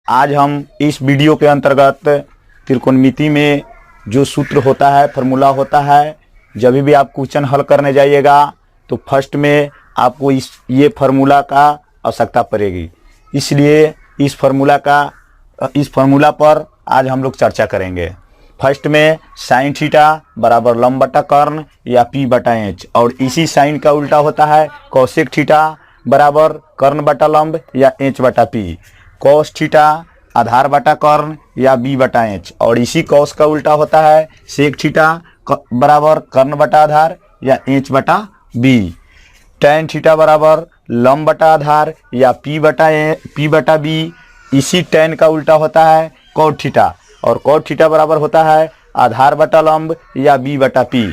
आज हम इस वीडियो के अंतर्गत त्रिकोणमिति में जो सूत्र होता है, फार्मूला होता है, जब भी आप क्वेश्चन हल करने जाइएगा तो फर्स्ट में आपको ये फार्मूला का आवश्यकता पड़ेगी। इसलिए इस फार्मूला पर आज हम लोग चर्चा करेंगे। फर्स्ट में साइन थीटा बराबर लंब बटा कर्ण या पी बटा एच, और इसी साइन का उल्टा होता है कौशिक थीटा बराबर कर्ण बटा लंब या एच बटा पी। कॉस थीटा आधार बटा कर्ण या बी बटा एच, और इसी कॉस का उल्टा होता है सेक थीटा बराबर कर्ण बटा आधार या एच बटा बी। टैन थीटा बराबर लंब बटा आधार या पी बटा बी। इसी टैन का उल्टा होता है कॉट थीटा, और कॉट थीटा बराबर होता है आधार बटा लंब या बी बटा पी।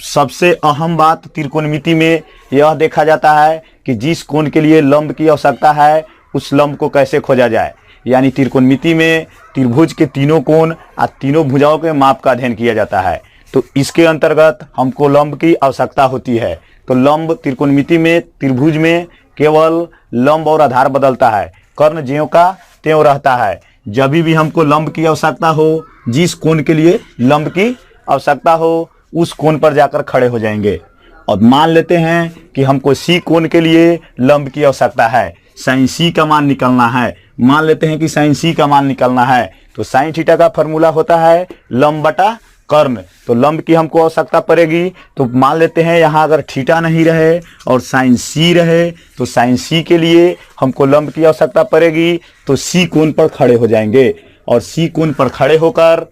सबसे अहम बात त्रिकोणमिति में यह देखा जाता है कि जिस कोण के लिए लंब की आवश्यकता है उस लंब को कैसे खोजा जाए। यानी त्रिकोणमिति में त्रिभुज के तीनों कोण और तीनों भुजाओं के माप का अध्ययन किया जाता है। तो इसके अंतर्गत हमको लंब की आवश्यकता होती है। तो लंब त्रिकोणमिति में त्रिभुज में केवल लंब और आधार बदलता है, कर्ण ज्यों का त्यों रहता है। जब भी हमको लंब की आवश्यकता हो, जिस कोण के लिए लंब की आवश्यकता हो उस कोण पर जाकर खड़े हो जाएंगे। और मान लेते हैं कि हमको सी कोण के लिए लंब की आवश्यकता है, साइन सी का मान निकालना है। मान लेते हैं कि साइन सी का मान निकालना है, तो साइन थीटा का फार्मूला होता है लंब बटा कर्ण। तो लंब की हमको आवश्यकता पड़ेगी, तो मान लेते हैं यहाँ अगर थीटा नहीं रहे और साइन सी रहे तो साइन सी के लिए हमको लंब की आवश्यकता पड़ेगी। तो सी कोण पर खड़े हो जाएंगे, और सी कोण पर खड़े होकर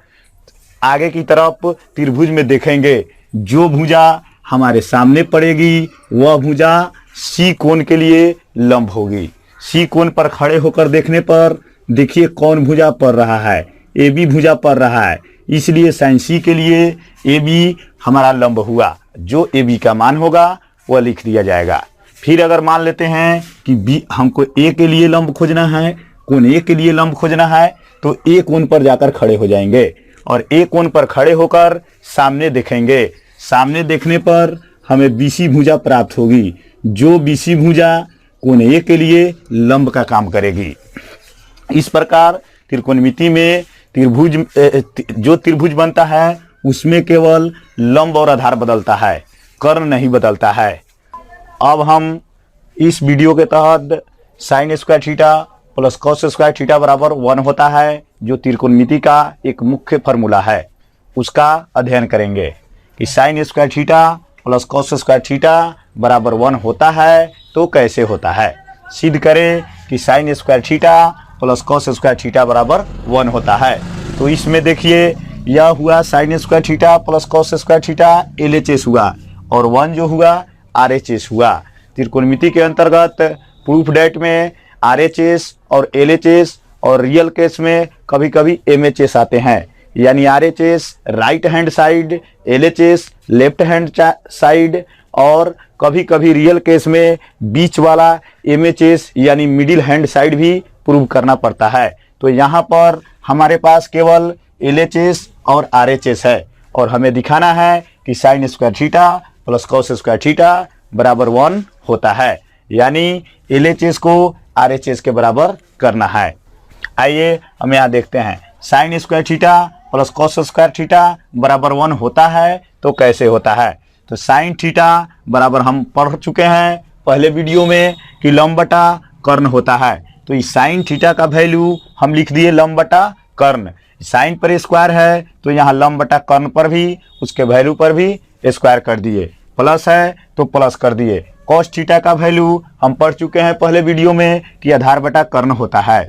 आगे की तरफ त्रिभुज में देखेंगे। जो भुजा हमारे सामने पड़ेगी वह भुजा सी कोण के लिए लंब होगी। सी कोण पर खड़े होकर देखने पर देखिए कौन भुजा पड़ रहा है, ए बी भुजा पड़ रहा है, इसलिए साइन सी के लिए ए बी हमारा लंब हुआ। जो ए बी का मान होगा वह लिख दिया जाएगा। फिर अगर मान लेते हैं कि बी हमको ए के लिए लंब खोजना है, कोण ए के लिए लंब खोजना है, तो ए कोण पर जाकर खड़े हो जाएंगे और ए कोण पर खड़े होकर सामने देखेंगे। सामने देखने पर हमें बीसी भुजा प्राप्त होगी। जो बीसी भुजा कोण ए के लिए लंब का काम करेगी। इस प्रकार त्रिकोणमिति में जो त्रिभुज बनता है उसमें केवल लंब और आधार बदलता है, कर्ण नहीं बदलता है। अब हम इस वीडियो के तहत sine square theta plus cos square theta बराबर 1 होता है, जो त्रिकोणमिति का एक मुख्य फार्मूला है, उसका अध्ययन करेंगे कि sine square theta plus cos square theta बराबर 1 होता है तो कैसे होता है। सिद्ध करें कि sine square theta plus cos square theta बराबर 1 होता है। तो इसमें देखिए यह हुआ sine square theta plus cos square theta LHS हुआ, और 1 जो हुआ RHS हुआ। त्रिकोणमिति के अंतर्गत प्रूफ डेट में RHS और LHS और रियल केस में कभी कभी MHS आते हैं। यानी RHS right hand side, LHS left hand side, और कभी कभी रियल केस में बीच वाला MHS यानी मिडिल हैंड साइड भी प्रूव करना पड़ता है। तो यहाँ पर हमारे पास केवल LHS और RHS है, और हमें दिखाना है कि sine square theta plus cos square theta बराबर 1 होता है। यानी LHS को RHS के बराबर करना है। आइए हम यहाँ देखते हैं sine square theta plus cos square theta बराबर 1 होता है तो कैसे होता है। तो साइन थीटा बराबर हम पढ़ चुके हैं पहले वीडियो में कि लंब बटा कर्ण होता है। तो इस साइन थीटा का वैल्यू हम लिख दिए लंब बटा कर्ण। साइन पर स्क्वायर है तो यहाँ लंब बटा कर्ण पर भी उसके वैल्यू पर भी स्क्वायर कर दिए, प्लस है तो प्लस कर दिए। कॉस थीटा का वैल्यू हम पढ़ चुके हैं पहले वीडियो में कि आधार बटा कर्ण होता है,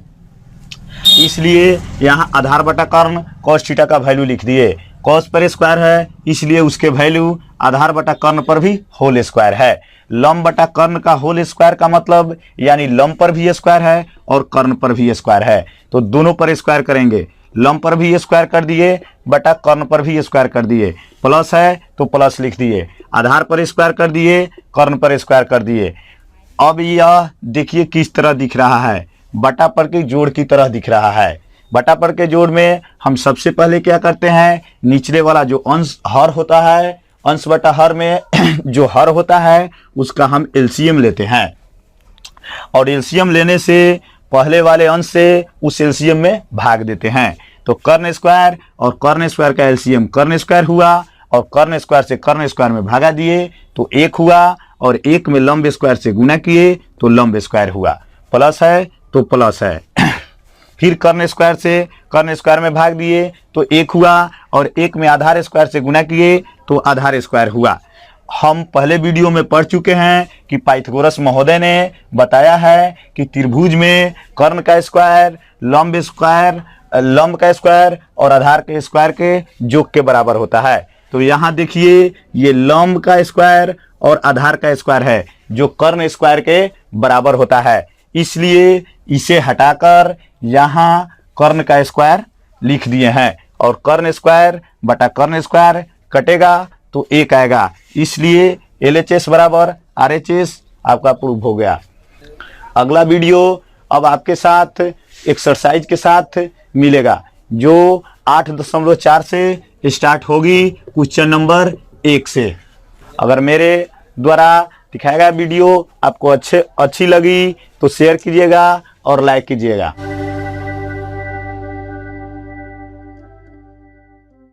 इसलिए यहाँ आधार बटा कर्ण कॉस थीटा का वैल्यू लिख दिए। कॉस पर स्क्वायर है इसलिए उसके वैल्यू आधार बटा कर्ण पर भी होल स्क्वायर है। लंब बटा कर्ण का होल स्क्वायर का मतलब यानी लंब पर भी स्क्वायर है और कर्ण पर भी स्क्वायर है, तो दोनों पर स्क्वायर करेंगे। लंब पर भी स्क्वायर कर दिए बटा कर्ण पर भी स्क्वायर कर दिए, प्लस है तो प्लस लिख दिए। आधार पर स्क्वायर कर दिए, कर्ण पर स्क्वायर कर दिए। अब यह देखिए किस तरह दिख रहा है, बटा पर के जोड़ की तरह दिख रहा है। बटा पर के जोड़ में हम सबसे पहले क्या करते हैं, निचले वाला जो अंश हर होता है, अंश बटा हर में जो हर होता है उसका हम एलसीएम लेते हैं, और एलसीएम लेने से पहले वाले अंश से उस एलसीएम में भाग देते हैं। तो कर्ण स्क्वायर और कर्ण स्क्वायर का एलसीएम कर्ण स्क्वायर हुआ और कर्ण स्क्वायर से कर्ण स्क्वायर में भागा दिए तो 1 हुआ और 1 में लंब स्क्वायर से गुना किए तो लंब स्क्वायर हुआ। प्लस है तो प्लस है। फिर कर्ण स्क्वायर से कर्ण स्क्वायर में भाग दिए तो 1 हुआ और 1 में आधार स्क्वायर से गुना किए तो आधार स्क्वायर हुआ। हम पहले वीडियो में पढ़ चुके हैं कि पाइथागोरस महोदय ने बताया है कि त्रिभुज में कर्ण का स्क्वायर, लंब का स्क्वायर और आधार के स्क्वायर के योग के बराबर होता है। तो यहाँ देखिए ये लंब का स्क्वायर और आधार का स्क्वायर है जो कर्ण स्क्वायर के बराबर होता है, इसलिए इसे हटाकर यहाँ कर्ण का स्क्वायर लिख दिए हैं और कर्ण स्क्वायर बटा कर्ण स्क्वायर कटेगा तो 1 आएगा, इसलिए LHS बराबर RHS आपका प्रूव हो गया। अगला वीडियो अब आपके साथ एक्सरसाइज के साथ मिलेगा जो 8.4 से स्टार्ट होगी क्वेश्चन नंबर 1 से। अगर मेरे द्वारा दिखाया गया वीडियो आपको अच्छी लगी तो शेयर कीजिएगा और लाइक कीजिएगा।